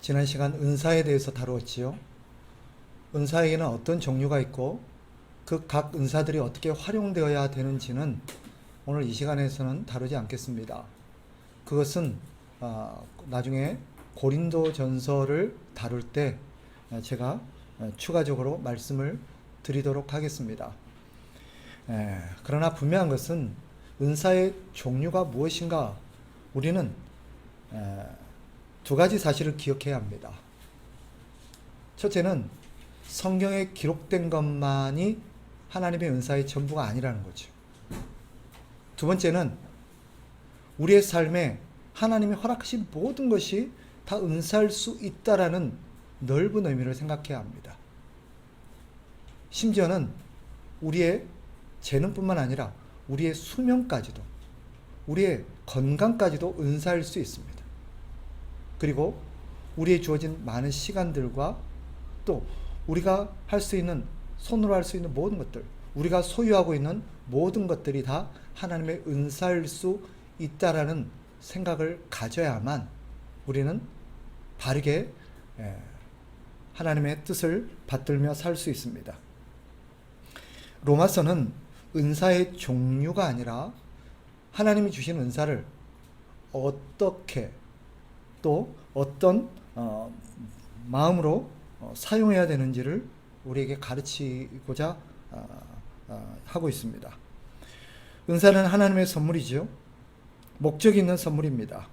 지난 시간 은사에 대해서 다루었지요. 은사에게는 어떤 종류가 있고 그 각 은사들이 어떻게 활용되어야 되는지는 오늘 이 시간에서는 다루지 않겠습니다. 그것은 나중에 고린도전서를 다룰 때 제가 추가적으로 말씀을 드리도록 하겠습니다. 그러나 분명한 것은 은사의 종류가 무엇인가, 우리는 두 가지 사실을 기억해야 합니다. 첫째는 성경에 기록된 것만이 하나님의 은사의 전부가 아니라는 거죠. 두 번째는 우리의 삶에 하나님이 허락하신 모든 것이 다 은사일 수 있다라는 넓은 의미를 생각해야 합니다. 심지어는 우리의 재능뿐만 아니라 우리의 수명까지도, 우리의 건강까지도 은사일 수 있습니다. 그리고 우리의 주어진 많은 시간들과 또 우리가 할 수 있는, 손으로 할 수 있는 모든 것들, 우리가 소유하고 있는 모든 것들이 다 하나님의 은사일 수 있다라는 생각을 가져야만 우리는 바르게 하나님의 뜻을 받들며 살 수 있습니다. 로마서는 은사의 종류가 아니라 하나님이 주신 은사를 어떻게 또 어떤 마음으로 사용해야 되는지를 우리에게 가르치고자 하고 있습니다. 은사는 하나님의 선물이죠. 목적이 있는 선물입니다.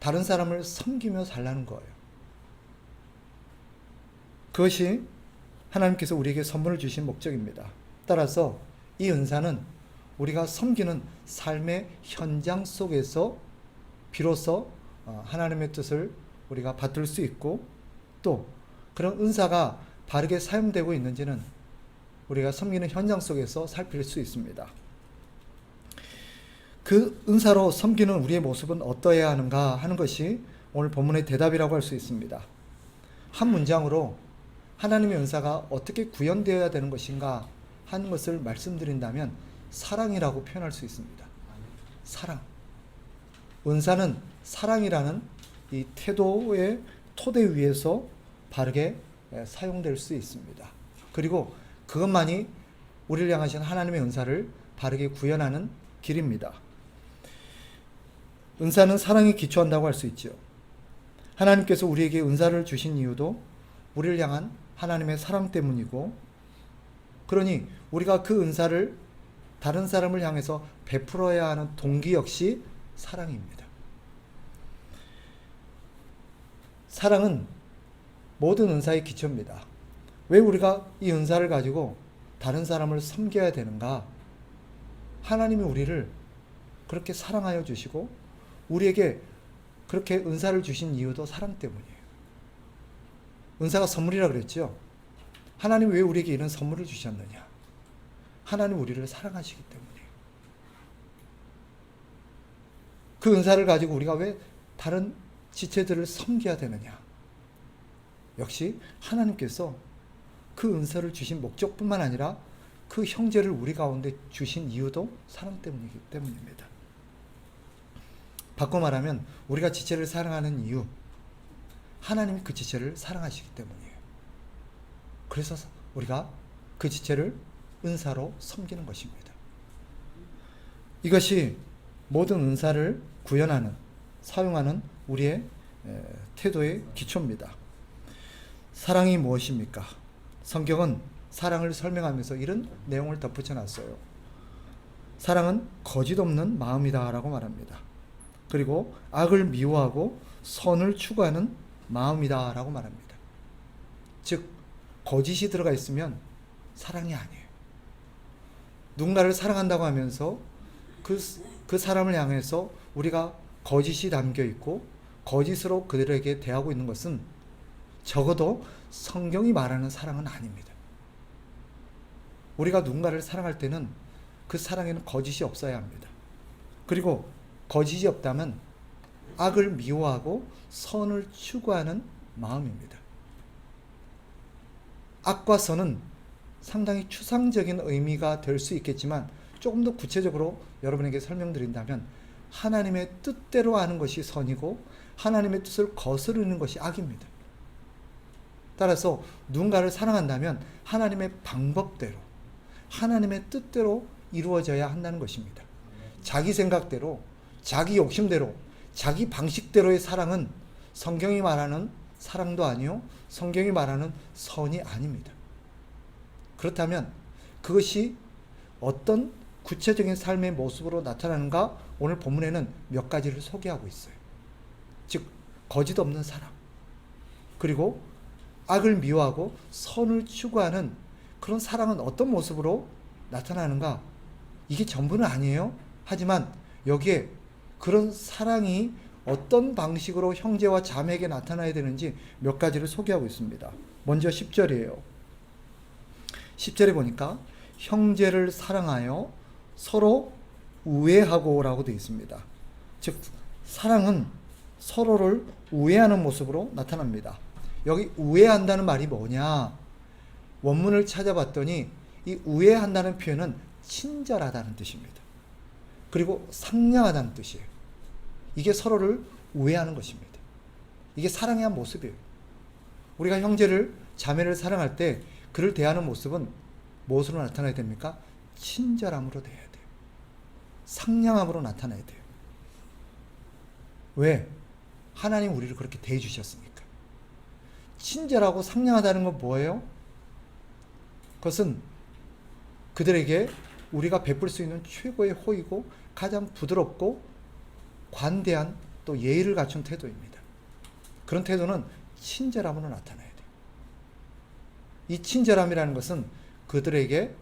다른 사람을 섬기며 살라는 거예요. 그것이 하나님께서 우리에게 선물을 주신 목적입니다. 따라서 이 은사는 우리가 섬기는 삶의 현장 속에서 비로소 하나님의 뜻을 우리가 받들 수 있고, 또 그런 은사가 바르게 사용되고 있는지는 우리가 섬기는 현장 속에서 살필 수 있습니다. 그 은사로 섬기는 우리의 모습은 어떠해야 하는가 하는 것이 오늘 본문의 대답이라고 할 수 있습니다. 한 문장으로 하나님의 은사가 어떻게 구현되어야 되는 것인가 하는 것을 말씀드린다면 사랑이라고 표현할 수 있습니다. 사랑. 은사는 사랑이라는 이 태도의 토대 위에서 바르게 사용될 수 있습니다. 그리고 그것만이 우리를 향하신 하나님의 은사를 바르게 구현하는 길입니다. 은사는 사랑에 기초한다고 할 수 있죠. 하나님께서 우리에게 은사를 주신 이유도 우리를 향한 하나님의 사랑 때문이고, 그러니 우리가 그 은사를 다른 사람을 향해서 베풀어야 하는 동기 역시 사랑입니다. 사랑은 모든 은사의 기초입니다. 왜 우리가 이 은사를 가지고 다른 사람을 섬겨야 되는가? 하나님이 우리를 그렇게 사랑하여 주시고 우리에게 그렇게 은사를 주신 이유도 사랑 때문이에요. 은사가 선물이라 그랬죠. 하나님이 왜 우리에게 이런 선물을 주셨느냐? 하나님 우리를 사랑하시기 때문이에요. 그 은사를 가지고 우리가 왜 다른 지체들을 섬겨야 되느냐? 역시 하나님께서 그 은사를 주신 목적뿐만 아니라 그 형제를 우리 가운데 주신 이유도 사랑 때문이기 때문입니다. 바꿔 말하면 우리가 지체를 사랑하는 이유, 하나님이 그 지체를 사랑하시기 때문이에요. 그래서 우리가 그 지체를 은사로 섬기는 것입니다. 이것이 모든 은사를 구현하는, 사용하는 우리의 태도의 기초입니다. 사랑이 무엇입니까? 성경은 사랑을 설명하면서 이런 내용을 덧붙여 놨어요. 사랑은 거짓 없는 마음이다 라고 말합니다. 그리고 악을 미워하고 선을 추구하는 마음이다 라고 말합니다. 즉 거짓이 들어가 있으면 사랑이 아니에요. 누군가를 사랑한다고 하면서 그 사람을 향해서 우리가 거짓이 담겨 있고 거짓으로 그들에게 대하고 있는 것은 적어도 성경이 말하는 사랑은 아닙니다. 우리가 누군가를 사랑할 때는 그 사랑에는 거짓이 없어야 합니다. 그리고 거짓이 없다면 악을 미워하고 선을 추구하는 마음입니다. 악과 선은 상당히 추상적인 의미가 될 수 있겠지만 조금 더 구체적으로 여러분에게 설명드린다면 하나님의 뜻대로 하는 것이 선이고 하나님의 뜻을 거스르는 것이 악입니다. 따라서 누군가를 사랑한다면 하나님의 방법대로, 하나님의 뜻대로 이루어져야 한다는 것입니다. 자기 생각대로, 자기 욕심대로, 자기 방식대로의 사랑은 성경이 말하는 사랑도 아니요, 성경이 말하는 선이 아닙니다. 그렇다면 그것이 어떤 구체적인 삶의 모습으로 나타나는가? 오늘 본문에는 몇 가지를 소개하고 있어요. 즉, 거짓 없는 사랑, 그리고 악을 미워하고 선을 추구하는 그런 사랑은 어떤 모습으로 나타나는가? 이게 전부는 아니에요. 하지만 여기에 그런 사랑이 어떤 방식으로 형제와 자매에게 나타나야 되는지 몇 가지를 소개하고 있습니다. 먼저 10절이에요. 10절에 보니까 형제를 사랑하여 서로 우애하고 라고 되어 있습니다. 즉 사랑은 서로를 우애하는 모습으로 나타납니다. 여기 우애한다는 말이 뭐냐? 원문을 찾아봤더니 이 우애한다는 표현은 친절하다는 뜻입니다. 그리고 상냥하다는 뜻이에요. 이게 서로를 우애하는 것입니다. 이게 사랑의 한 모습이에요. 우리가 형제를, 자매를 사랑할 때 그를 대하는 모습은 무엇으로 나타나야 됩니까? 친절함으로 대해야 돼요. 상냥함으로 나타나야 돼요. 왜? 하나님 우리를 그렇게 대해 주셨으니까. 친절하고 상냥하다는 건 뭐예요? 그것은 그들에게 우리가 베풀 수 있는 최고의 호의고 가장 부드럽고 관대한 또 예의를 갖춘 태도입니다. 그런 태도는 친절함으로 나타나야 돼요. 이 친절함이라는 것은 그들에게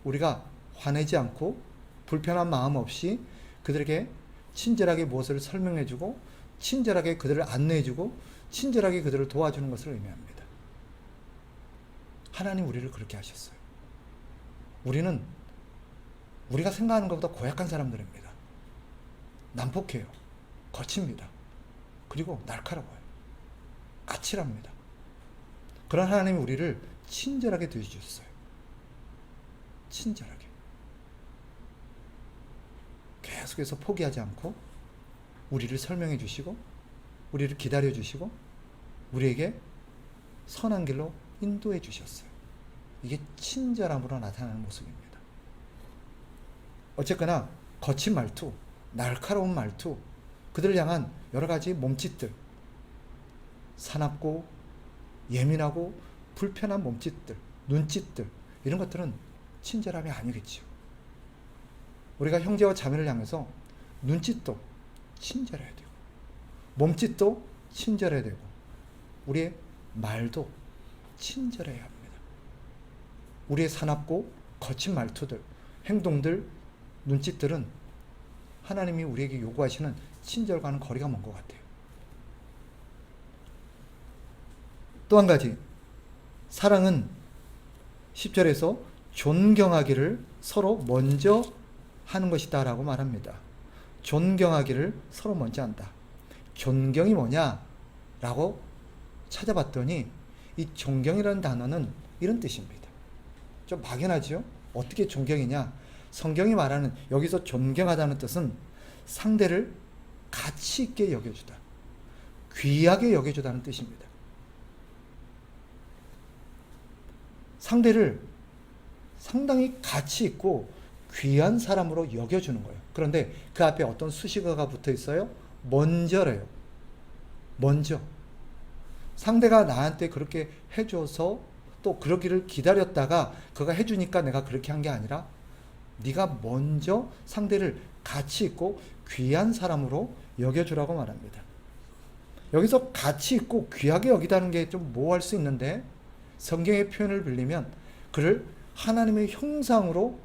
우리가 화내지 않고 불편한 마음 없이 그들에게 친절하게 무엇을 설명해주고 친절하게 그들을 안내해주고 친절하게 그들을 도와주는 것을 의미합니다. 하나님 우리를 그렇게 하셨어요. 우리는 우리가 생각하는 것보다 고약한 사람들입니다. 난폭해요. 거칩니다. 그리고 날카로워요. 아찔합니다. 그런 하나님이 우리를 친절하게 대해주셨어요. 친절하게. 계속해서 포기하지 않고 우리를 설명해 주시고 우리를 기다려 주시고 우리에게 선한 길로 인도해 주셨어요. 이게 친절함으로 나타나는 모습입니다. 어쨌거나 거친 말투, 날카로운 말투, 그들을 향한 여러 가지 몸짓들, 사납고 예민하고 불편한 몸짓들, 눈짓들, 이런 것들은 친절함이 아니겠지요. 우리가 형제와 자매를 향해서 눈짓도 친절해야 되고 몸짓도 친절해야 되고 우리의 말도 친절해야 합니다. 우리의 사납고 거친 말투들, 행동들, 눈짓들은 하나님이 우리에게 요구하시는 친절과는 거리가 먼 것 같아요. 또 한 가지, 사랑은 10절에서 존경하기를 서로 먼저 하는 것이다 라고 말합니다. 존경하기를 서로 먼저 한다. 존경이 뭐냐? 라고 찾아봤더니 이 존경이라는 단어는 이런 뜻입니다. 좀 막연하죠? 어떻게 존경이냐? 성경이 말하는 여기서 존경하다는 뜻은 상대를 가치 있게 여겨주다. 귀하게 여겨주다는 뜻입니다. 상대를 상당히 가치 있고 귀한 사람으로 여겨주는 거예요. 그런데 그 앞에 어떤 수식어가 붙어 있어요? 먼저래요. 먼저. 상대가 나한테 그렇게 해줘서 또 그러기를 기다렸다가 그가 해주니까 내가 그렇게 한 게 아니라 네가 먼저 상대를 가치 있고 귀한 사람으로 여겨주라고 말합니다. 여기서 가치 있고 귀하게 여기다는 게 좀 모호할 수 있는데 성경의 표현을 빌리면 그를 하나님의 형상으로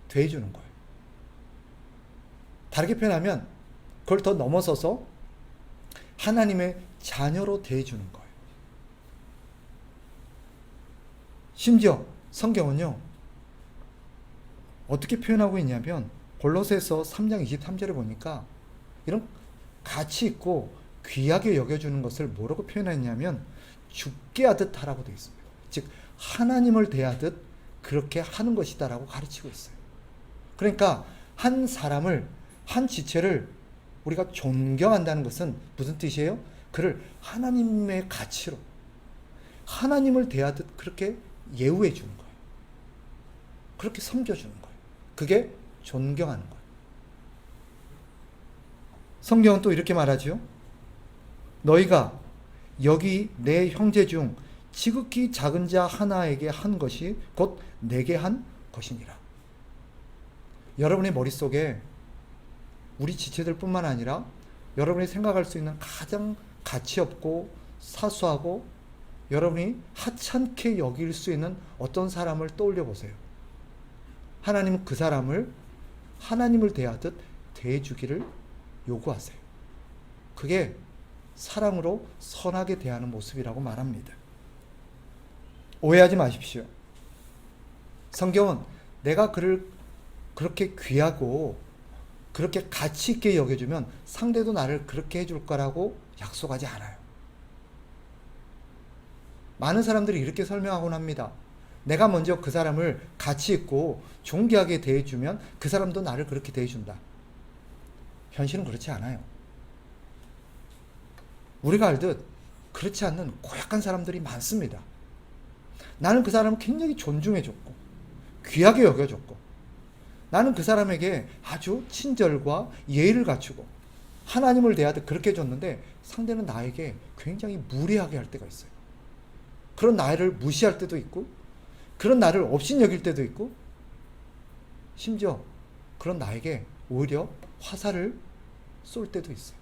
대해주는 거예요. 다르게 표현하면 그걸 더 넘어서서 하나님의 자녀로 대해주는 거예요. 심지어 성경은요 어떻게 표현하고 있냐면 골로새서 3장 23절에 보니까 이런 가치 있고 귀하게 여겨주는 것을 뭐라고 표현했냐면 죽게 하듯 하라고 되어 있습니다. 즉 하나님을 대하듯 그렇게 하는 것이다 라고 가르치고 있어요. 그러니까 한 사람을, 한 지체를 우리가 존경한다는 것은 무슨 뜻이에요? 그를 하나님의 가치로, 하나님을 대하듯 그렇게 예우해 주는 거예요. 그렇게 섬겨주는 거예요. 그게 존경하는 거예요. 성경은 또 이렇게 말하죠. 너희가 여기 내 형제 중 지극히 작은 자 하나에게 한 것이 곧 내게 한 것이니라. 여러분의 머릿속에 우리 지체들뿐만 아니라 여러분이 생각할 수 있는 가장 가치 없고 사소하고 여러분이 하찮게 여길 수 있는 어떤 사람을 떠올려 보세요. 하나님은 그 사람을 하나님을 대하듯 대해주기를 요구하세요. 그게 사랑으로 선하게 대하는 모습이라고 말합니다. 오해하지 마십시오. 성경은 내가 그를 그렇게 귀하고 그렇게 가치 있게 여겨주면 상대도 나를 그렇게 해줄 거라고 약속하지 않아요. 많은 사람들이 이렇게 설명하곤 합니다. 내가 먼저 그 사람을 가치 있고 존귀하게 대해주면 그 사람도 나를 그렇게 대해준다. 현실은 그렇지 않아요. 우리가 알듯 그렇지 않는 고약한 사람들이 많습니다. 나는 그 사람을 굉장히 존중해줬고 귀하게 여겨줬고 나는 그 사람에게 아주 친절과 예의를 갖추고 하나님을 대하듯 그렇게 해줬는데 상대는 나에게 굉장히 무례하게 할 때가 있어요. 그런 나를 무시할 때도 있고 그런 나를 업신여길 때도 있고 심지어 그런 나에게 오히려 화살을 쏠 때도 있어요.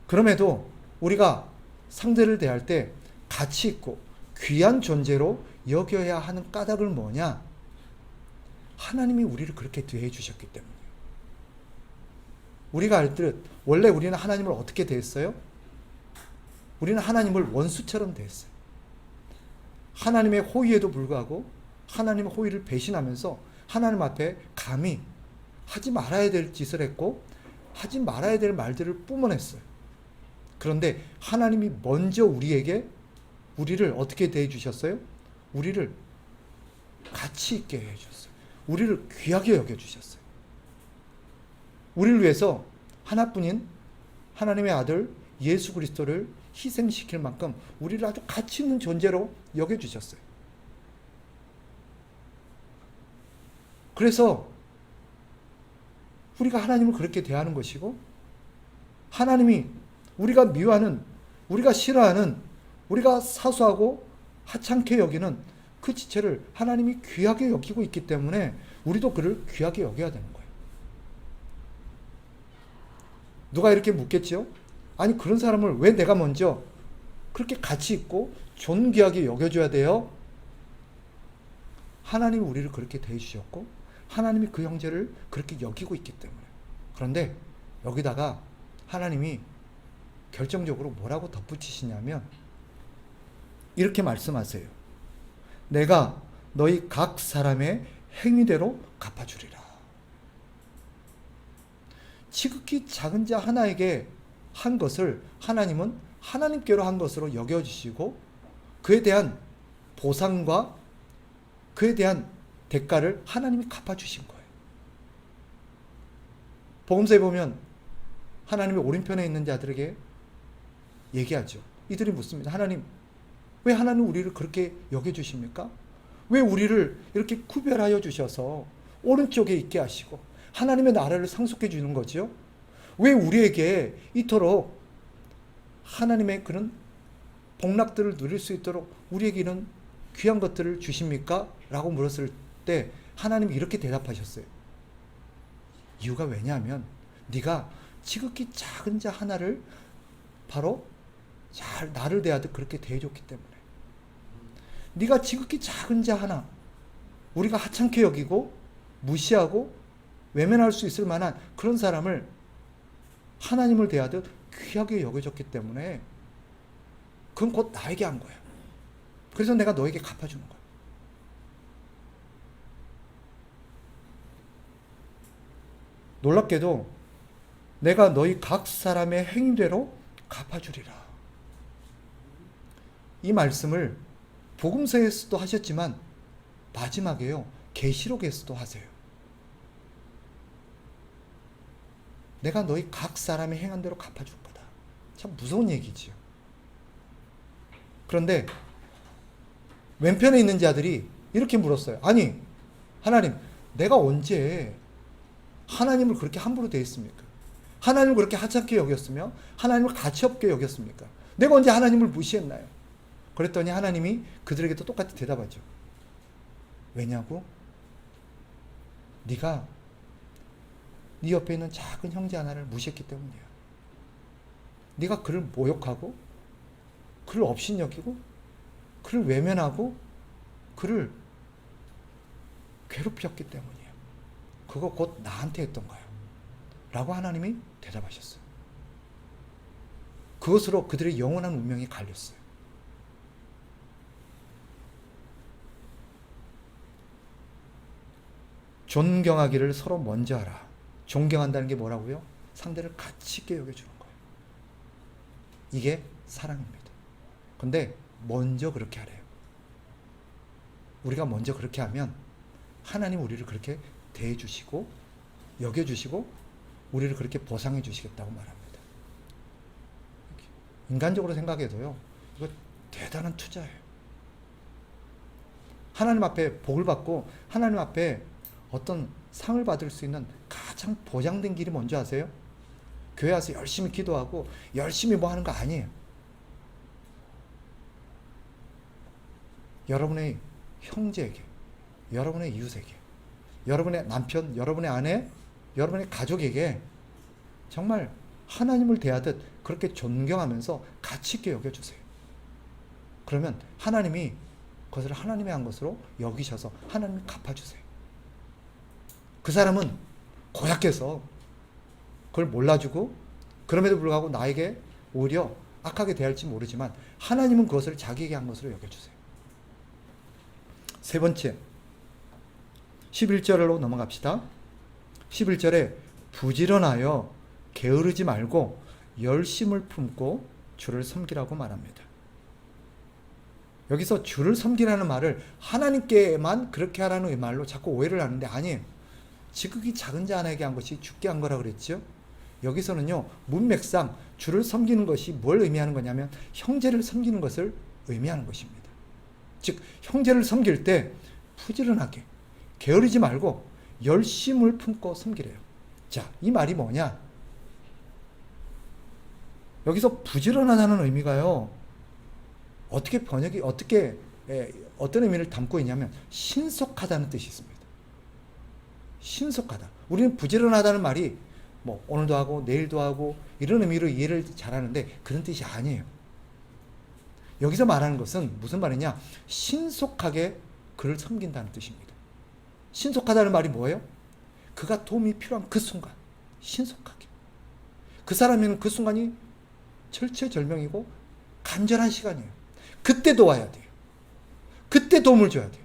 그럼에도 우리가 상대를 대할 때 가치 있고 귀한 존재로 여겨야 하는 까닭은 뭐냐? 하나님이 우리를 그렇게 대해 주셨기 때문에. 우리가 알듯 원래 우리는 하나님을 어떻게 대했어요? 우리는 하나님을 원수처럼 대했어요. 하나님의 호의에도 불구하고 하나님의 호의를 배신하면서 하나님 앞에 감히 하지 말아야 될 짓을 했고 하지 말아야 될 말들을 뿜어냈어요. 그런데 하나님이 먼저 우리를 어떻게 대해 주셨어요? 우리를 가치 있게 해 주셨어요. 우리를 귀하게 여겨 주셨어요. 우리를 위해서 하나뿐인 하나님의 아들 예수 그리스도를 희생시킬 만큼 우리를 아주 가치 있는 존재로 여겨 주셨어요. 그래서 우리가 하나님을 그렇게 대하는 것이고 하나님이 우리가 미워하는, 우리가 싫어하는, 우리가 사소하고 하찮게 여기는 그 지체를 하나님이 귀하게 여기고 있기 때문에 우리도 그를 귀하게 여겨야 되는 거예요. 누가 이렇게 묻겠지요? 아니 그런 사람을 왜 내가 먼저 그렇게 가치 있고 존귀하게 여겨줘야 돼요? 하나님이 우리를 그렇게 대해주셨고 하나님이 그 형제를 그렇게 여기고 있기 때문에. 그런데 여기다가 하나님이 결정적으로 뭐라고 덧붙이시냐면 이렇게 말씀하세요. 내가 너희 각 사람의 행위대로 갚아주리라. 지극히 작은 자 하나에게 한 것을 하나님은 하나님께로 한 것으로 여겨주시고 그에 대한 보상과 그에 대한 대가를 하나님이 갚아주신 거예요. 복음서에 보면 하나님의 오른편에 있는 자들에게 얘기하죠. 이들이 묻습니다. 하나님, 왜 하나님 우리를 그렇게 여겨주십니까? 왜 우리를 이렇게 구별하여 주셔서 오른쪽에 있게 하시고 하나님의 나라를 상속해 주는 거죠? 왜 우리에게 이토록 하나님의 그런 복락들을 누릴 수 있도록 우리에게 이런 귀한 것들을 주십니까? 라고 물었을 때 하나님이 이렇게 대답하셨어요. 이유가 왜냐하면 네가 지극히 작은 자 하나를 바로 잘 나를 대하듯 그렇게 대해줬기 때문에. 네가 지극히 작은 자 하나, 우리가 하찮게 여기고 무시하고 외면할 수 있을 만한 그런 사람을 하나님을 대하듯 귀하게 여겨줬기 때문에 그건 곧 나에게 한 거야. 그래서 내가 너에게 갚아주는 거야. 놀랍게도 내가 너희 각 사람의 행위대로 갚아주리라. 이 말씀을 복음서에서도 하셨지만 마지막에요 계시록에서도 하세요. 내가 너희 각 사람이 행한 대로 갚아줄 거다. 참 무서운 얘기지요. 그런데 왼편에 있는 자들이 이렇게 물었어요. 아니, 하나님, 내가 언제 하나님을 그렇게 함부로 대했습니까? 하나님을 그렇게 하찮게 여겼으며 하나님을 가치없게 여겼습니까? 내가 언제 하나님을 무시했나요? 그랬더니 하나님이 그들에게도 똑같이 대답하죠. 왜냐고? 네가 네 옆에 있는 작은 형제 하나를 무시했기 때문이야. 네가 그를 모욕하고 그를 업신여기고 그를 외면하고 그를 괴롭혔기 때문이야. 그거 곧 나한테 했던 거야. 라고 하나님이 대답하셨어요. 그것으로 그들의 영원한 운명이 갈렸어요. 존경하기를 서로 먼저 하라. 존경한다는 게 뭐라고요? 상대를 가치 있게 여겨주는 거예요. 이게 사랑입니다. 근데 먼저 그렇게 하래요. 우리가 먼저 그렇게 하면 하나님 우리를 그렇게 대해주시고 여겨주시고 우리를 그렇게 보상해 주시겠다고 말합니다. 인간적으로 생각해도요, 이거 대단한 투자예요. 하나님 앞에 복을 받고 하나님 앞에 어떤 상을 받을 수 있는 가장 보장된 길이 뭔지 아세요? 교회 와서 열심히 기도하고 열심히 뭐 하는 거 아니에요. 여러분의 형제에게, 여러분의 이웃에게, 여러분의 남편, 여러분의 아내, 여러분의 가족에게 정말 하나님을 대하듯 그렇게 존경하면서 가치 있게 여겨주세요. 그러면 하나님이 그것을 하나님의 한 것으로 여기셔서 하나님이 갚아주세요. 그 사람은 고약해서 그걸 몰라주고 그럼에도 불구하고 나에게 오히려 악하게 대할지 모르지만 하나님은 그것을 자기에게 한 것으로 여겨주세요. 세 번째, 11절로 넘어갑시다. 11절에 부지런하여 게으르지 말고 열심을 품고 주를 섬기라고 말합니다. 여기서 주를 섬기라는 말을 하나님께만 그렇게 하라는 말로 자꾸 오해를 하는데 아니에요. 지극히 작은 자 하나에게 한 것이 주께 한 거라 그랬죠. 여기서는요, 문맥상 주를 섬기는 것이 뭘 의미하는 거냐면 형제를 섬기는 것을 의미하는 것입니다. 즉 형제를 섬길 때 부지런하게 게으르지 말고 열심을 품고 섬기래요. 자, 이 말이 뭐냐? 여기서 부지런하다는 의미가요, 어떤 의미를 담고 있냐면 신속하다는 뜻이 있습니다. 신속하다. 우리는 부지런하다는 말이 뭐 오늘도 하고 내일도 하고 이런 의미로 이해를 잘하는데 그런 뜻이 아니에요. 여기서 말하는 것은 무슨 말이냐? 신속하게 그를 섬긴다는 뜻입니다. 신속하다는 말이 뭐예요? 그가 도움이 필요한 그 순간 신속하게. 그 사람에는 그 순간이 절체절명이고 간절한 시간이에요. 그때 도와야 돼요. 그때 도움을 줘야 돼요.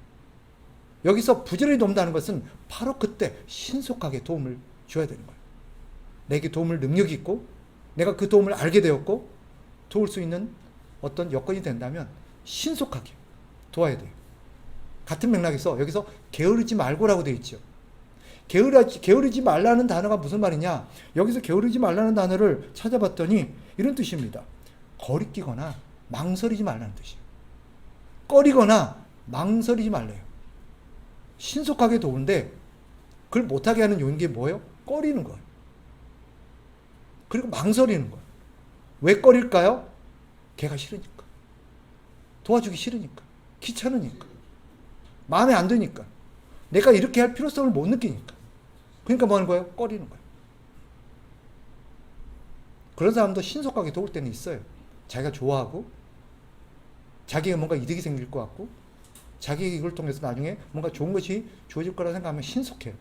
여기서 부지런히 돕는다는 것은 바로 그때 신속하게 도움을 줘야 되는 거예요. 내게 도움을 능력이 있고 내가 그 도움을 알게 되었고 도울 수 있는 어떤 여건이 된다면 신속하게 도와야 돼요. 같은 맥락에서 여기서 게으르지 말고라고 되어 있죠. 게으르지 말라는 단어가 무슨 말이냐? 여기서 게으르지 말라는 단어를 찾아봤더니 이런 뜻입니다. 거리끼거나 망설이지 말라는 뜻이에요. 꺼리거나 망설이지 말래요. 신속하게 도우는데 그걸 못하게 하는 요인이 뭐예요? 꺼리는 거예요. 그리고 망설이는 거예요. 왜 꺼릴까요? 걔가 싫으니까. 도와주기 싫으니까. 귀찮으니까. 마음에 안 드니까. 내가 이렇게 할 필요성을 못 느끼니까. 그러니까 뭐 하는 거예요? 꺼리는 거예요. 그런 사람도 신속하게 도울 때는 있어요. 자기가 좋아하고 자기가 뭔가 이득이 생길 것 같고 자기가 이걸 통해서 나중에 뭔가 좋은 것이 주어질 거라고 생각하면 신속해요.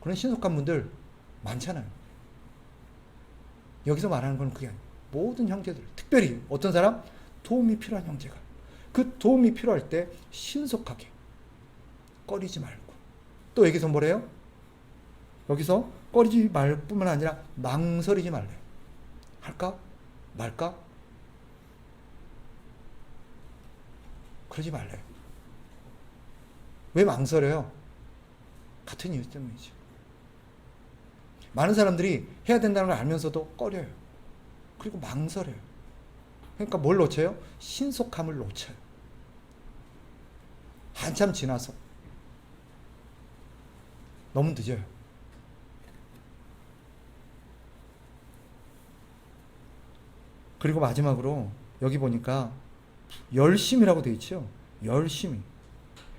그런 신속한 분들 많잖아요. 여기서 말하는 건 그게 아니에요. 모든 형제들, 특별히 어떤 사람? 도움이 필요한 형제가 그 도움이 필요할 때 신속하게 꺼리지 말고 또 여기서 뭐래요? 여기서 꺼리지 말 뿐만 아니라 망설이지 말래요. 할까? 말까? 그러지 말래요. 왜 망설여요? 같은 이유 때문이죠. 많은 사람들이 해야 된다는 걸 알면서도 꺼려요. 그리고 망설여요. 그러니까 뭘 놓쳐요? 신속함을 놓쳐요. 한참 지나서. 너무 늦어요. 그리고 마지막으로 여기 보니까 열심이라고 되어 있죠. 열심히.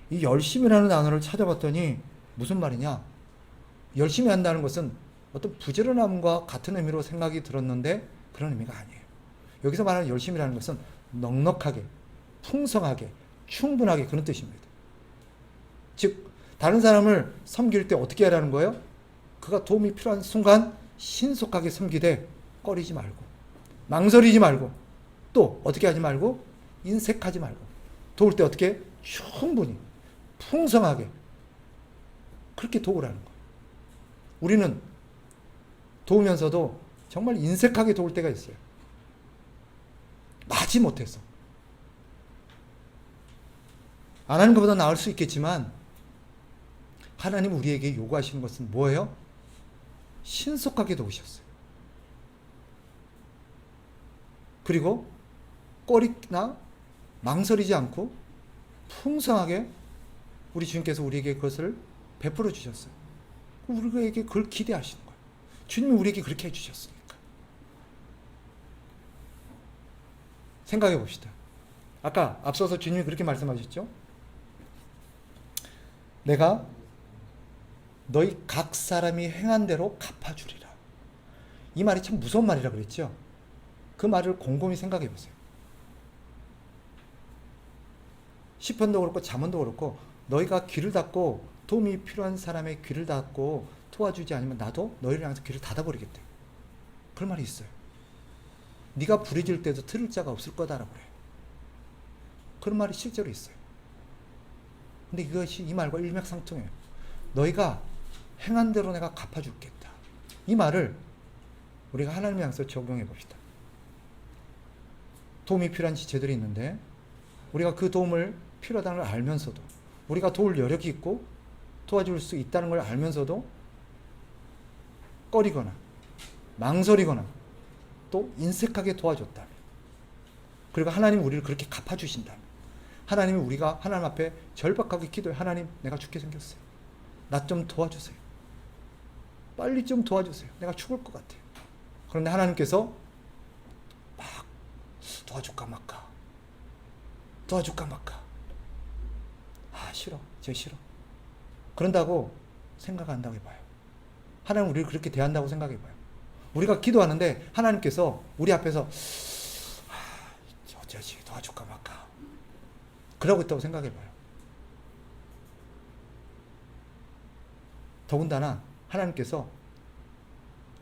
이 열심이라는 단어를 찾아봤더니 무슨 말이냐? 열심히 한다는 것은 어떤 부지런함과 같은 의미로 생각이 들었는데 그런 의미가 아니에요. 여기서 말하는 열심이라는 것은 넉넉하게, 풍성하게, 충분하게 그런 뜻입니다. 즉 다른 사람을 섬길 때 어떻게 하라는 거예요? 그가 도움이 필요한 순간 신속하게 섬기되 꺼리지 말고, 망설이지 말고, 또 어떻게 하지 말고, 인색하지 말고, 도울 때 어떻게? 충분히, 풍성하게 그렇게 도우라는 거예요. 우리는 도우면서도 정말 인색하게 도울 때가 있어요. 마지 못해서. 안 하는 것보다 나을 수 있겠지만 하나님 우리에게 요구하시는 것은 뭐예요? 신속하게 도우셨어요. 그리고 꺼리나 망설이지 않고 풍성하게 우리 주님께서 우리에게 그것을 베풀어 주셨어요. 우리에게 그걸 기대하시는 거예요. 주님이 우리에게 그렇게 해주셨으니까. 생각해 봅시다. 아까 앞서서 주님이 그렇게 말씀하셨죠? 내가 너희 각 사람이 행한 대로 갚아주리라. 이 말이 참 무서운 말이라 그랬죠? 그 말을 곰곰이 생각해 보세요. 시편도 그렇고 잠언도 그렇고 너희가 귀를 닫고 도움이 필요한 사람의 귀를 닫고 도와주지 않으면 나도 너희를 향해서 귀를 닫아버리겠대. 그런 말이 있어요. 네가 부르짖을 때도 들을 자가 없을 거다라고 그래요. 그런 말이 실제로 있어요. 근데 이것이 이 말과 일맥상통해요. 너희가 행한 대로 내가 갚아주겠다. 이 말을 우리가 하나님의 향해서 적용해 봅시다. 도움이 필요한 지체들이 있는데 우리가 그 도움을 필요하다는 걸 알면서도 우리가 도울 여력이 있고 도와줄 수 있다는 걸 알면서도 꺼리거나 망설이거나 또 인색하게 도와줬다면, 그리고 하나님 우리를 그렇게 갚아주신다면, 하나님이 우리가 하나님 앞에 절박하게 기도해, 하나님 내가 죽게 생겼어요. 나 좀 도와주세요. 빨리 좀 도와주세요. 내가 죽을 것 같아요. 그런데 하나님께서 막 도와줄까 말까 도와줄까 말까, 싫어, 쟤 싫어, 그런다고 생각한다고 해봐요. 하나님 우리를 그렇게 대한다고 생각해봐요. 우리가 기도하는데 하나님께서 우리 앞에서 어쩌지 도와줄까 말까 그러고 있다고 생각해봐요. 더군다나 하나님께서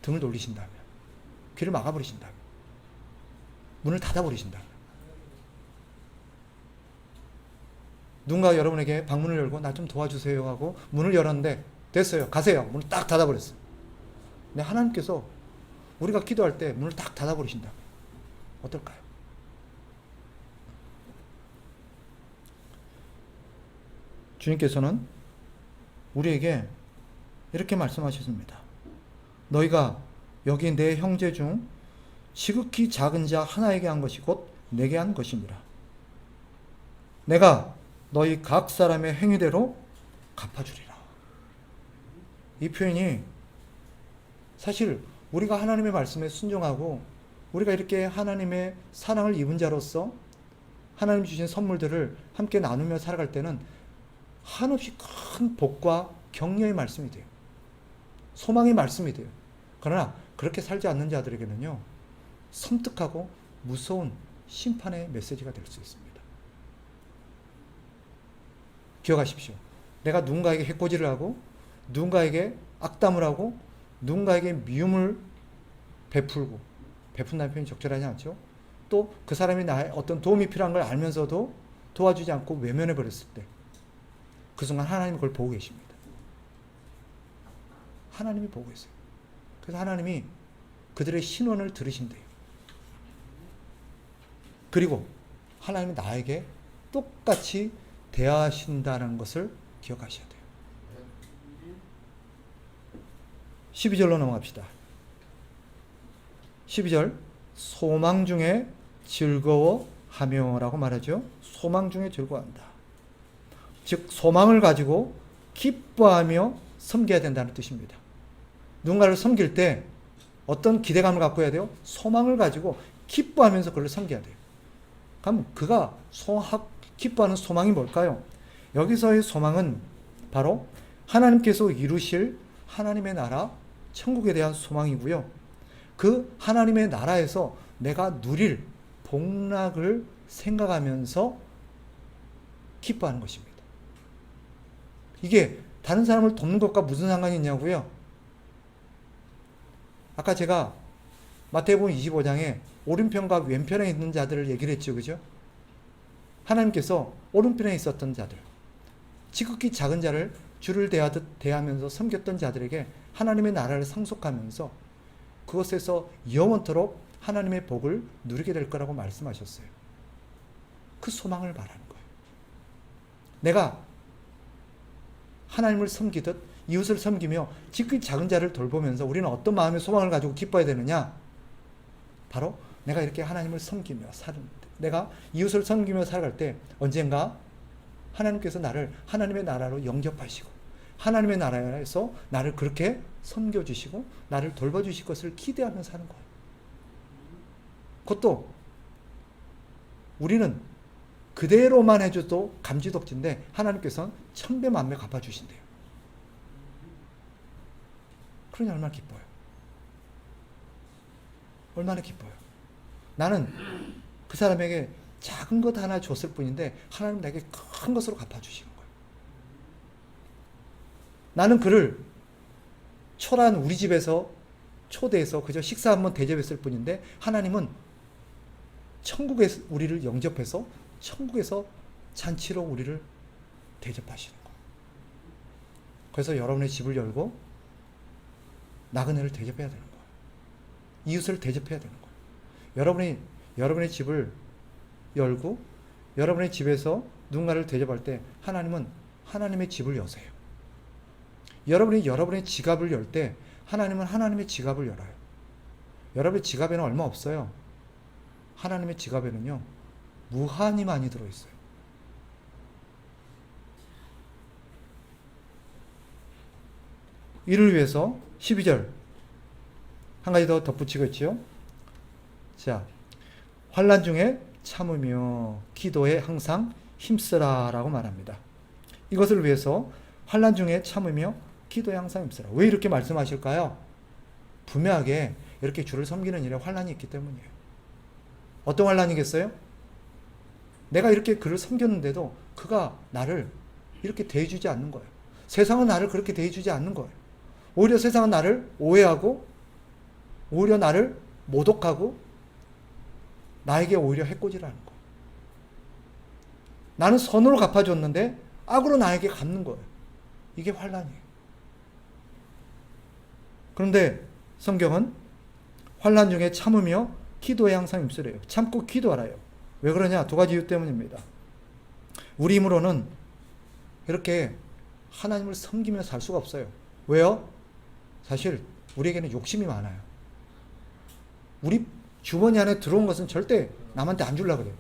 등을 돌리신다면, 귀를 막아버리신다면, 문을 닫아버리신다면, 누군가 여러분에게 방문을 열고 나 좀 도와주세요 하고 문을 열었는데 됐어요, 가세요, 문을 딱 닫아버렸어요. 근데 하나님께서 우리가 기도할 때 문을 딱 닫아버리신다면 어떨까요? 주님께서는 우리에게 이렇게 말씀하셨습니다. 너희가 여기 내 형제 중 지극히 작은 자 하나에게 한 것이 곧 내게 한 것이니라. 내가 너희 각 사람의 행위대로 갚아주리라. 이 표현이 사실 우리가 하나님의 말씀에 순종하고 우리가 이렇게 하나님의 사랑을 입은 자로서 하나님 주신 선물들을 함께 나누며 살아갈 때는 한없이 큰 복과 격려의 말씀이 돼요. 소망의 말씀이 돼요. 그러나 그렇게 살지 않는 자들에게는요, 섬뜩하고 무서운 심판의 메시지가 될 수 있습니다. 기억하십시오. 내가 누군가에게 해코지를 하고 누군가에게 악담을 하고 누군가에게 미움을 베푼다는 표현이 적절하지 않죠. 또 그 사람이 나의 어떤 도움이 필요한 걸 알면서도 도와주지 않고 외면해 버렸을 때 그 순간 하나님이 그걸 보고 계십니다. 하나님이 보고 있어요. 그래서 하나님이 그들의 신원을 들으신대요. 그리고 하나님이 나에게 똑같이 대하신다는 것을 기억하셔야 돼요. 12절로 넘어갑시다. 12절 소망 중에 즐거워하며 라고 말하죠. 소망 중에 즐거워한다. 즉 소망을 가지고 기뻐하며 섬겨야 된다는 뜻입니다. 누군가를 섬길 때 어떤 기대감을 갖고 해야 돼요? 소망을 가지고 기뻐하면서 그를 섬겨야 돼요. 그럼 그가 기뻐하는 소망이 뭘까요? 여기서의 소망은 바로 하나님께서 이루실 하나님의 나라, 천국에 대한 소망이고요. 그 하나님의 나라에서 내가 누릴 복락을 생각하면서 기뻐하는 것입니다. 이게 다른 사람을 돕는 것과 무슨 상관이 있냐고요? 아까 제가 마태복음 25장에 오른편과 왼편에 있는 자들을 얘기를 했죠. 그죠? 하나님께서 오른편에 있었던 자들, 지극히 작은 자를 주를 대하듯 대하면서 섬겼던 자들에게 하나님의 나라를 상속하면서 그것에서 영원토록 하나님의 복을 누리게 될 거라고 말씀하셨어요. 그 소망을 말하는 거예요. 내가 하나님을 섬기듯 이웃을 섬기며 지극히 작은 자를 돌보면서 우리는 어떤 마음의 소망을 가지고 기뻐해야 되느냐? 바로 내가 이렇게 하나님을 섬기며 내가 이웃을 섬기며 살아갈 때 언젠가 하나님께서 나를 하나님의 나라로 영접하시고 하나님의 나라에서 나를 그렇게 섬겨주시고 나를 돌봐주실 것을 기대하며 사는 거예요. 그것도 우리는 그대로만 해줘도 감지덕지인데 하나님께서는 천배 만배 갚아주신대요. 그러니 얼마나 기뻐요. 얼마나 기뻐요. 나는 그 사람에게 작은 것 하나 줬을 뿐인데 하나님 내게 큰 것으로 갚아주시는 거예요. 나는 그를 초라한 우리 집에서 초대해서 그저 식사 한번 대접했을 뿐인데 하나님은 천국에서 우리를 영접해서 천국에서 잔치로 우리를 대접하시는 거예요. 그래서 여러분의 집을 열고 나그네를 대접해야 되는 거예요. 이웃을 대접해야 되는 거예요. 여러분의 집을 열고 여러분의 집에서 누군가를 대접할 때 하나님은 하나님의 집을 여세요. 여러분의 지갑을 열 때 하나님은 하나님의 지갑을 열어요. 여러분의 지갑에는 얼마 없어요. 하나님의 지갑에는요 무한히 많이 들어있어요. 이를 위해서 12절 한 가지 더 덧붙이고 있지요. 자, 환난 중에 참으며 기도에 항상 힘쓰라 라고 말합니다. 이것을 위해서 환난 중에 참으며 기도에 항상 힘쓰라. 왜 이렇게 말씀하실까요? 분명하게 이렇게 주를 섬기는 일에 환난이 있기 때문이에요. 어떤 환난이겠어요? 내가 이렇게 그를 섬겼는데도 그가 나를 이렇게 대해주지 않는 거예요. 세상은 나를 그렇게 대해주지 않는 거예요. 오히려 세상은 나를 오해하고 오히려 나를 모독하고 나에게 오히려 해코지를 하는 거예요. 나는 선으로 갚아줬는데 악으로 나에게 갚는 거예요. 이게 환난이에요. 그런데 성경은 환난 중에 참으며 기도에 항상 힘쓰래요. 참고 기도하라요. 왜 그러냐? 두 가지 이유 때문입니다. 우리 힘으로는 이렇게 하나님을 섬기며 살 수가 없어요. 왜요? 사실 우리에게는 욕심이 많아요. 우리 주머니 안에 들어온 것은 절대 남한테 안 주려고 그래요.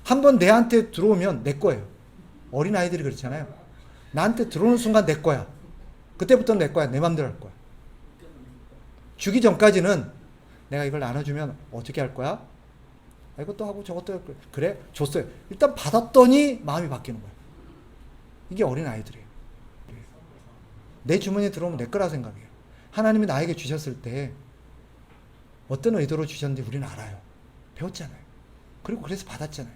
한번 내한테 들어오면 내 거예요. 어린아이들이 그렇잖아요. 나한테 들어오는 순간 내 거야. 그때부터는 내 거야. 내 맘대로 할 거야. 주기 전까지는 내가 이걸 나눠주면 어떻게 할 거야? 이것도 하고 저것도 하고. 그래? 줬어요. 일단 받았더니 마음이 바뀌는 거예요. 이게 어린아이들이에요. 내 주머니에 들어오면 내 거라 생각해요. 하나님이 나에게 주셨을 때 어떤 의도로 주셨는지 우리는 알아요. 배웠잖아요. 그리고 그래서 받았잖아요.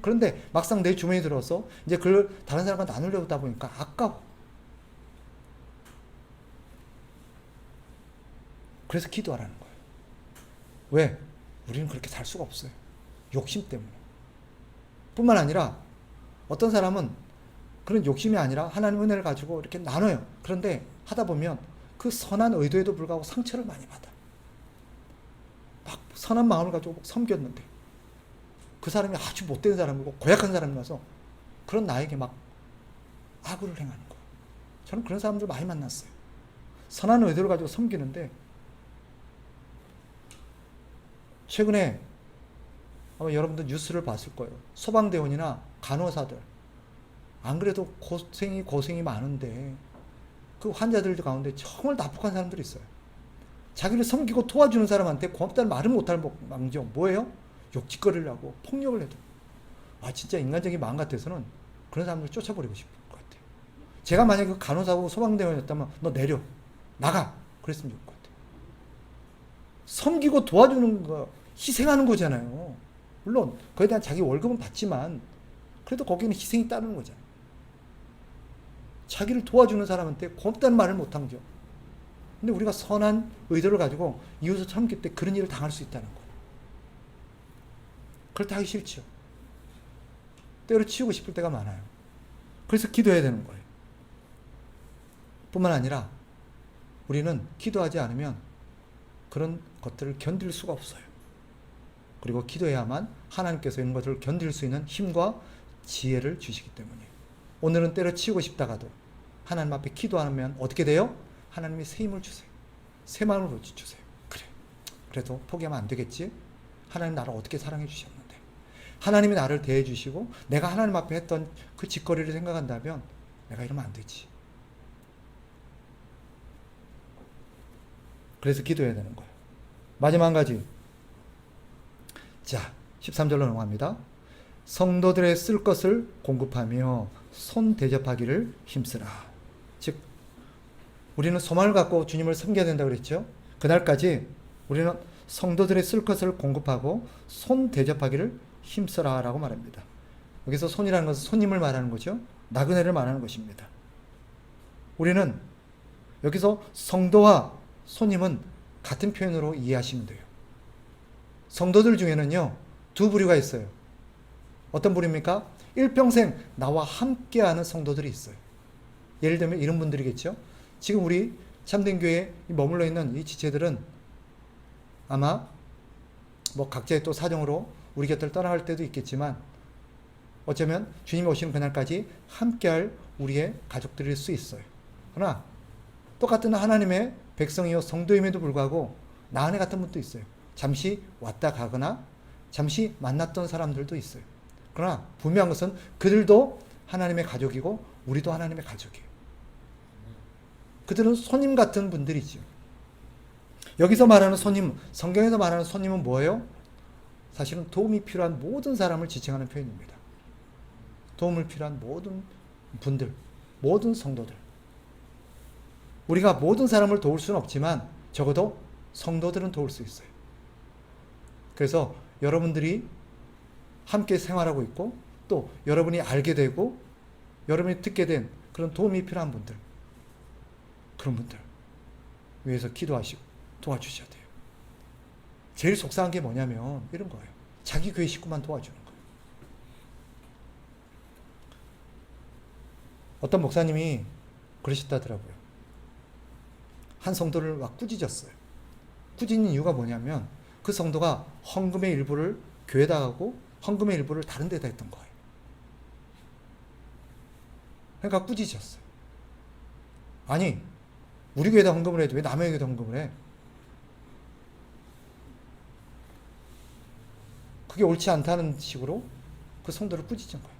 그런데 막상 내 주머니에 들어서 이제 그걸 다른 사람과 나누려고 하다 보니까 아까워. 그래서 기도하라는 거예요. 왜? 우리는 그렇게 살 수가 없어요. 욕심 때문에. 뿐만 아니라 어떤 사람은 그런 욕심이 아니라 하나님의 은혜를 가지고 이렇게 나눠요. 그런데 하다 보면 그 선한 의도에도 불구하고 상처를 많이 받아. 막 선한 마음을 가지고 섬겼는데 그 사람이 아주 못된 사람이고 고약한 사람이라서 그런 나에게 막 악을 행하는 거예요. 저는 그런 사람들 많이 만났어요. 선한 의도를 가지고 섬기는데, 최근에 아마 여러분들 뉴스를 봤을 거예요. 소방대원이나 간호사들, 안 그래도 고생이 많은데 그 환자들 가운데 정말 나쁘한 사람들이 있어요. 자기를 섬기고 도와주는 사람한테 고맙다는 말을 못할 망정 뭐예요? 욕짓거리를 하고 폭력을 해도. 진짜 인간적인 마음 같아서는 그런 사람들 쫓아버리고 싶을 것 같아요. 제가 만약에 그 간호사고 소방대원이었다면 너 내려, 나가, 그랬으면 좋을 것 같아요. 섬기고 도와주는 거 희생하는 거잖아요. 물론 그에 대한 자기 월급은 받지만 그래도 거기는 희생이 따르는 거잖아요. 자기를 도와주는 사람한테 고맙다는 말을 못한 거죠. 근데 우리가 선한 의도를 가지고 이웃을 섬길 때 그런 일을 당할 수 있다는 거예요. 그걸 다 하기 싫죠. 때려치우고 싶을 때가 많아요. 그래서 기도해야 되는 거예요. 뿐만 아니라 우리는 기도하지 않으면 그런 것들을 견딜 수가 없어요. 그리고 기도해야만 하나님께서 이런 것들을 견딜 수 있는 힘과 지혜를 주시기 때문에, 오늘은 때려치우고 싶다가도 하나님 앞에 기도하면 어떻게 돼요? 하나님이 새 힘을 주세요. 새 마음을 주세요. 그래, 그래도 포기하면 안 되겠지? 하나님 나를 어떻게 사랑해 주셨는데, 하나님이 나를 대해 주시고 내가 하나님 앞에 했던 그 짓거리를 생각한다면 내가 이러면 안 되지. 그래서 기도해야 되는 거예요. 마지막 한 가지. 자, 13절로 넘어갑니다. 성도들의 쓸 것을 공급하며 손 대접하기를 힘쓰라. 즉, 우리는 소망을 갖고 주님을 섬겨야 된다고 그랬죠. 그날까지 우리는 성도들의 쓸 것을 공급하고 손 대접하기를 힘쓰라 라고 말합니다. 여기서 손이라는 것은 손님을 말하는 거죠. 나그네를 말하는 것입니다. 우리는 여기서 성도와 손님은 같은 표현으로 이해하시면 돼요. 성도들 중에는요, 두 부류가 있어요. 어떤 부류입니까? 일평생 나와 함께하는 성도들이 있어요. 예를 들면 이런 분들이겠죠. 지금 우리 참된교회에 머물러 있는 이 지체들은 아마 각자의 또 사정으로 우리 곁을 떠나갈 때도 있겠지만, 어쩌면 주님이 오시는 그날까지 함께할 우리의 가족들일 수 있어요. 그러나 똑같은 하나님의 백성이요 성도임에도 불구하고 나은혜 같은 분도 있어요. 잠시 왔다 가거나 잠시 만났던 사람들도 있어요. 그러나 분명한 것은 그들도 하나님의 가족이고 우리도 하나님의 가족이에요. 그들은 손님 같은 분들이죠. 여기서 말하는 손님, 성경에서 말하는 손님은 뭐예요? 사실은 도움이 필요한 모든 사람을 지칭하는 표현입니다. 도움을 필요한 모든 분들, 모든 성도들. 우리가 모든 사람을 도울 수는 없지만 적어도 성도들은 도울 수 있어요. 그래서 여러분들이 함께 생활하고 있고 또 여러분이 알게 되고 여러분이 듣게 된 그런 도움이 필요한 분들, 그런 분들 위해서 기도하시고 도와주셔야 돼요. 제일 속상한 게 뭐냐면 이런 거예요. 자기 교회 식구만 도와주는 거예요. 어떤 목사님이 그러셨다더라고요. 한 성도를 막 꾸짖었어요. 꾸짖는 이유가 뭐냐면 그 성도가 헌금의 일부를 교회에다 하고 헌금의 일부를 다른 데다 했던 거예요. 그러니까 꾸짖었어요. 아니, 우리 교회에다 헌금을 해도 왜 남의 교회에다 헌금을 해? 그게 옳지 않다는 식으로 그 성도를 꾸짖은 거예요.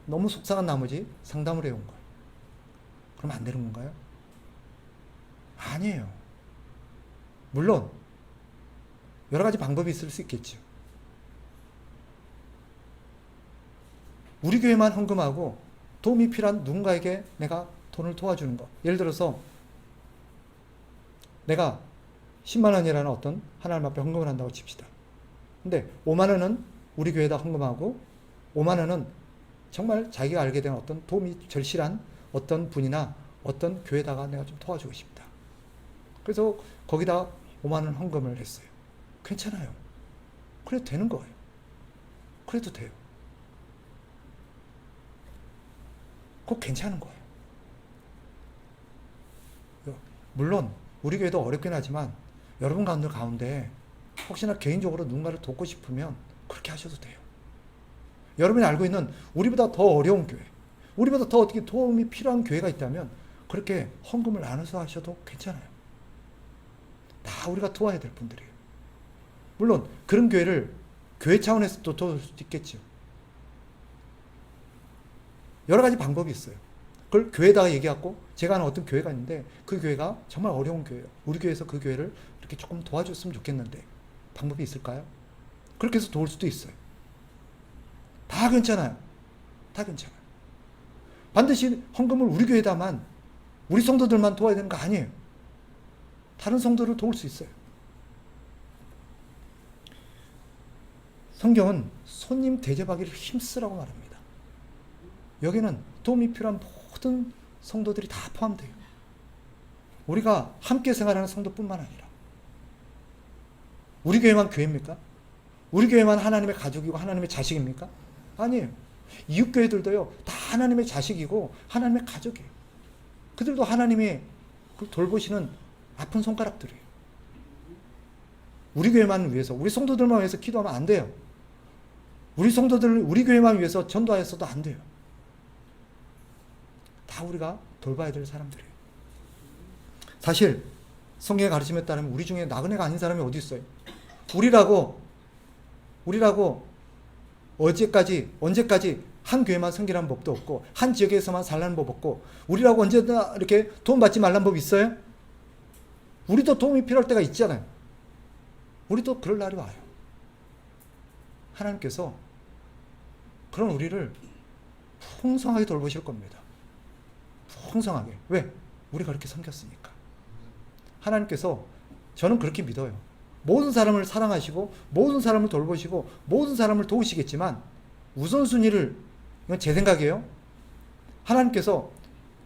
너무 속상한 나머지 상담을 해온 거예요. 그럼 안 되는 건가요? 아니에요. 물론 여러 가지 방법이 있을 수 있겠죠. 우리 교회만 헌금하고 도움이 필요한 누군가에게 내가 돈을 도와주는 것. 예를 들어서 내가 10만 원이라는 어떤 하나님 앞에 헌금을 한다고 칩시다. 근데 5만 원은 우리 교회에다 헌금하고 5만 원은 정말 자기가 알게 된 어떤 도움이 절실한 어떤 분이나 어떤 교회에다가 내가 좀 도와주고 싶다. 그래서 거기다 5만 원 헌금을 했어요. 괜찮아요. 그래도 되는 거예요. 그래도 돼요. 그거 괜찮은 거예요. 물론 우리 교회도 어렵긴 하지만 여러분 가운데 혹시나 개인적으로 누군가를 돕고 싶으면 그렇게 하셔도 돼요. 여러분이 알고 있는 우리보다 더 어려운 교회, 우리보다 더 어떻게 도움이 필요한 교회가 있다면 그렇게 헌금을 나눠서 하셔도 괜찮아요. 다 우리가 도와야 될 분들이에요. 물론 그런 교회를 교회 차원에서 또 도울 수도 있겠죠. 여러 가지 방법이 있어요. 그걸 교회에다가 얘기하고, 제가 아는 어떤 교회가 있는데 그 교회가 정말 어려운 교회예요. 우리 교회에서 그 교회를 이렇게 조금 도와줬으면 좋겠는데 방법이 있을까요? 그렇게 해서 도울 수도 있어요. 다 괜찮아요. 다 괜찮아요. 반드시 헌금을 우리 교회다만, 우리 성도들만 도와야 되는 거 아니에요. 다른 성도를 도울 수 있어요. 성경은 손님 대접하기를 힘쓰라고 말합니다. 여기는 도움이 필요한 모든 성도들이 다 포함돼요. 우리가 함께 생활하는 성도뿐만 아니라, 우리 교회만 교회입니까? 우리 교회만 하나님의 가족이고 하나님의 자식입니까? 아니에요. 이웃 교회들도요, 다 하나님의 자식이고 하나님의 가족이에요. 그들도 하나님이 돌보시는 아픈 손가락들이에요. 우리 교회만 위해서, 우리 성도들만 위해서 기도하면 안 돼요. 우리 성도들, 우리 교회만 위해서 전도하였어도 안 돼요. 다 우리가 돌봐야 될 사람들이에요. 사실 성경의 가르침에 따르면 우리 중에 나그네가 아닌 사람이 어디 있어요? 우리라고 언제까지 한 교회만 섬기라는 법도 없고, 한 지역에서만 살라는 법 없고, 우리라고 언제나 이렇게 도움 받지 말라는 법 있어요? 우리도 도움이 필요할 때가 있잖아요. 우리도 그럴 날이 와요. 하나님께서 그런 우리를 풍성하게 돌보실 겁니다. 풍성하게. 왜? 우리가 그렇게 섬겼으니까. 하나님께서, 저는 그렇게 믿어요. 모든 사람을 사랑하시고 모든 사람을 돌보시고 모든 사람을 도우시겠지만, 우선순위를, 이건 제 생각이에요. 하나님께서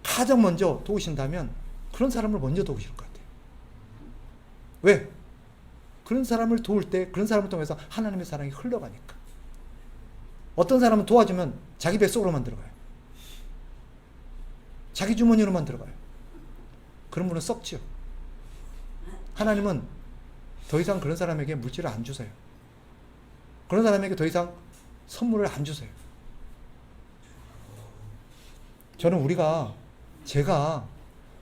가장 먼저 도우신다면 그런 사람을 먼저 도우실 것 같아요. 왜? 그런 사람을 도울 때 그런 사람을 통해서 하나님의 사랑이 흘러가니까. 어떤 사람은 도와주면 자기 뱃속으로만 들어가요. 자기 주머니로만 들어가요. 그런 분은 썩죠. 하나님은 더 이상 그런 사람에게 물질을 안 주세요. 그런 사람에게 더 이상 선물을 안 주세요. 저는 제가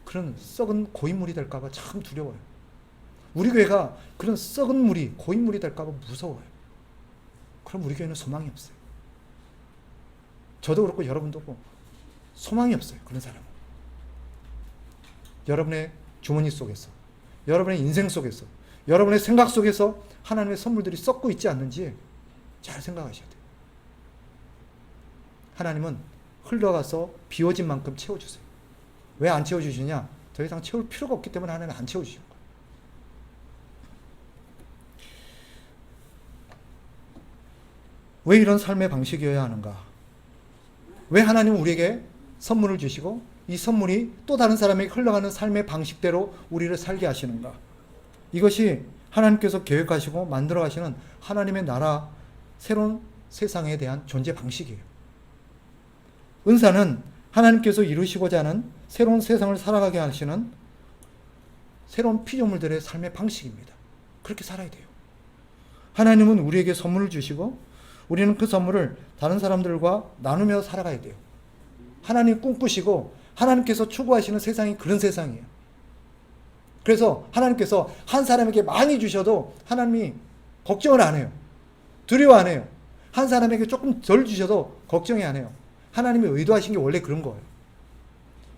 그런 썩은 고인물이 될까봐 참 두려워요. 우리 교회가 그런 썩은 물이, 고인물이 될까봐 무서워요. 그럼 우리 교회는 소망이 없어요. 저도 그렇고 여러분도 그렇고 소망이 없어요. 그런 사람은. 여러분의 주머니 속에서, 여러분의 인생 속에서, 여러분의 생각 속에서 하나님의 선물들이 썩고 있지 않는지 잘 생각하셔야 돼요. 하나님은 흘러가서 비워진 만큼 채워주세요. 왜 안 채워주시냐? 더 이상 채울 필요가 없기 때문에 하나님은 안 채워주시는 거예요. 왜 이런 삶의 방식이어야 하는가? 왜 하나님은 우리에게 선물을 주시고 이 선물이 또 다른 사람에게 흘러가는 삶의 방식대로 우리를 살게 하시는가? 이것이 하나님께서 계획하시고 만들어 가시는 하나님의 나라, 새로운 세상에 대한 존재 방식이에요. 은사는 하나님께서 이루시고자 하는 새로운 세상을 살아가게 하시는 새로운 피조물들의 삶의 방식입니다. 그렇게 살아야 돼요. 하나님은 우리에게 선물을 주시고 우리는 그 선물을 다른 사람들과 나누며 살아가야 돼요. 하나님 꿈꾸시고 하나님께서 추구하시는 세상이 그런 세상이에요. 그래서 하나님께서 한 사람에게 많이 주셔도 하나님이 걱정을 안 해요. 두려워 안 해요. 한 사람에게 조금 덜 주셔도 걱정이 안 해요. 하나님이 의도하신 게 원래 그런 거예요.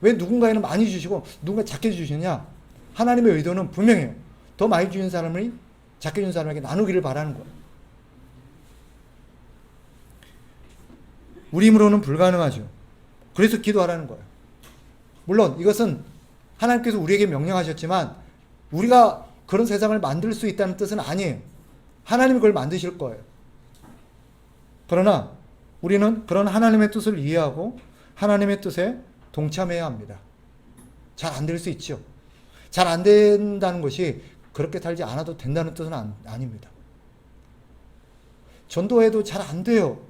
왜 누군가에는 많이 주시고 누군가 작게 주시냐? 하나님의 의도는 분명해요. 더 많이 주는 사람이 작게 주는 사람에게 나누기를 바라는 거예요. 우리 힘으로는 불가능하죠. 그래서 기도하라는 거예요. 물론 이것은 하나님께서 우리에게 명령하셨지만 우리가 그런 세상을 만들 수 있다는 뜻은 아니에요. 하나님이 그걸 만드실 거예요. 그러나 우리는 그런 하나님의 뜻을 이해하고 하나님의 뜻에 동참해야 합니다. 잘 안 될 수 있죠. 잘 안 된다는 것이 그렇게 살지 않아도 된다는 뜻은 아닙니다. 전도해도 잘 안 돼요.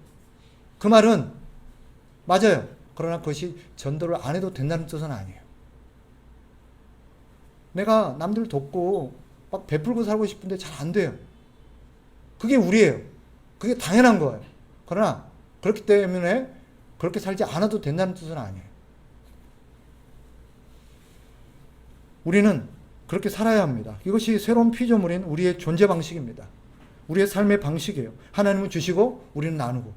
그 말은 맞아요. 그러나 그것이 전도를 안 해도 된다는 뜻은 아니에요. 내가 남들 돕고 막 베풀고 살고 싶은데 잘 안 돼요. 그게 우리예요. 그게 당연한 거예요. 그러나 그렇기 때문에 그렇게 살지 않아도 된다는 뜻은 아니에요. 우리는 그렇게 살아야 합니다. 이것이 새로운 피조물인 우리의 존재 방식입니다. 우리의 삶의 방식이에요. 하나님은 주시고 우리는 나누고,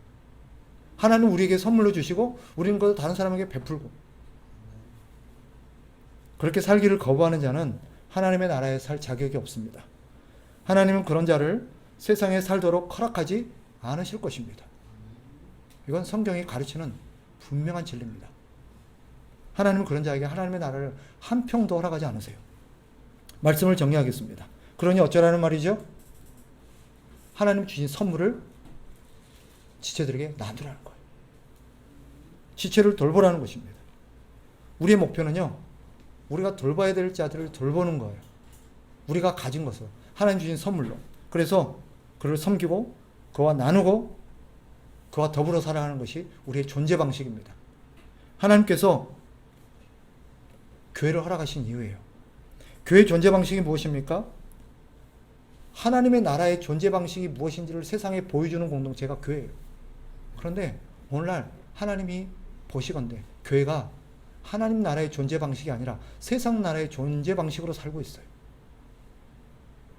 하나님은 우리에게 선물로 주시고 우리는 그걸 다른 사람에게 베풀고, 그렇게 살기를 거부하는 자는 하나님의 나라에 살 자격이 없습니다. 하나님은 그런 자를 세상에 살도록 허락하지 않으실 것입니다. 이건 성경이 가르치는 분명한 진리입니다. 하나님은 그런 자에게 하나님의 나라를 한 평도 허락하지 않으세요. 말씀을 정리하겠습니다. 그러니 어쩌라는 말이죠? 하나님 주신 선물을 지체들에게 나누라는 거예요. 지체를 돌보라는 것입니다. 우리의 목표는요, 우리가 돌봐야 될 자들을 돌보는 거예요. 우리가 가진 것을 하나님 주신 선물로. 그래서 그를 섬기고 그와 나누고 그와 더불어 살아가는 것이 우리의 존재 방식입니다. 하나님께서 교회를 허락하신 이유예요. 교회의 존재 방식이 무엇입니까? 하나님의 나라의 존재 방식이 무엇인지를 세상에 보여주는 공동체가 교회예요. 그런데 오늘날 하나님이 보시건대 교회가 하나님 나라의 존재 방식이 아니라 세상 나라의 존재 방식으로 살고 있어요.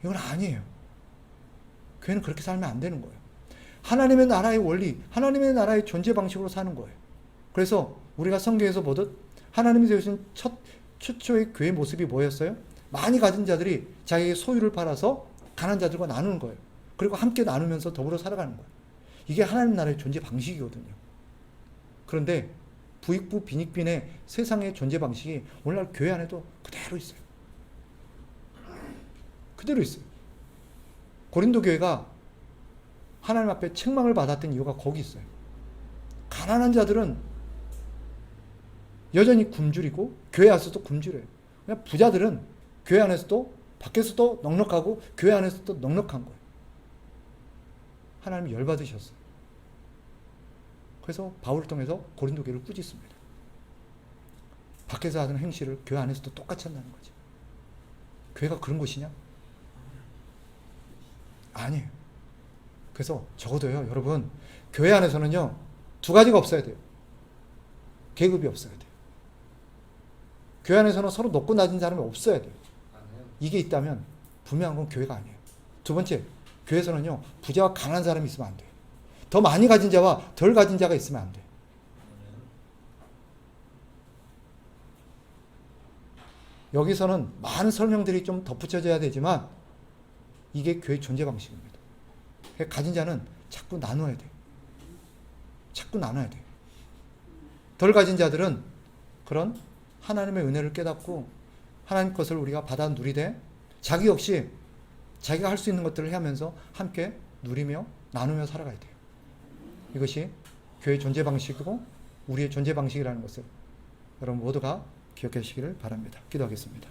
이건 아니에요. 교회는 그렇게 살면 안 되는 거예요. 하나님의 나라의 원리, 하나님의 나라의 존재 방식으로 사는 거예요. 그래서 우리가 성경에서 보듯 하나님이 세우신 최초의 교회 모습이 뭐였어요? 많이 가진 자들이 자기의 소유를 팔아서 가난한 자들과 나누는 거예요. 그리고 함께 나누면서 더불어 살아가는 거예요. 이게 하나님 나라의 존재 방식이거든요. 그런데 부익부 빈익빈의 세상의 존재 방식이 오늘날 교회 안에도 그대로 있어요. 그대로 있어요. 고린도 교회가 하나님 앞에 책망을 받았던 이유가 거기 있어요. 가난한 자들은 여전히 굶주리고 교회 안에서도 굶주려요. 그냥 부자들은 교회 안에서도 밖에서도 넉넉하고 교회 안에서도 넉넉한 거예요. 하나님이 열받으셨어요. 그래서 바울을 통해서 고린도 교회를 꾸짖습니다. 밖에서 하는 행실을 교회 안에서도 똑같이 한다는 거죠. 교회가 그런 곳이냐? 아니에요. 그래서 적어도요, 여러분, 교회 안에서는요, 두 가지가 없어야 돼요. 계급이 없어야 돼요. 교회 안에서는 서로 높고 낮은 사람이 없어야 돼요. 이게 있다면 분명한 건 교회가 아니에요. 두 번째, 교회에서는요, 부자와 가난한 사람이 있으면 안 돼요. 더 많이 가진 자와 덜 가진 자가 있으면 안 돼요. 여기서는 많은 설명들이 좀 덧붙여져야 되지만 이게 교회 존재 방식입니다. 가진 자는 자꾸 나눠야 돼요. 자꾸 나눠야 돼요. 덜 가진 자들은 그런 하나님의 은혜를 깨닫고 하나님 것을 우리가 받아 누리되 자기 역시 자기가 할 수 있는 것들을 하면서 함께 누리며 나누며 살아가야 돼요. 이것이 교회의 존재 방식이고 우리의 존재 방식이라는 것을 여러분 모두가 기억하시기를 바랍니다. 기도하겠습니다.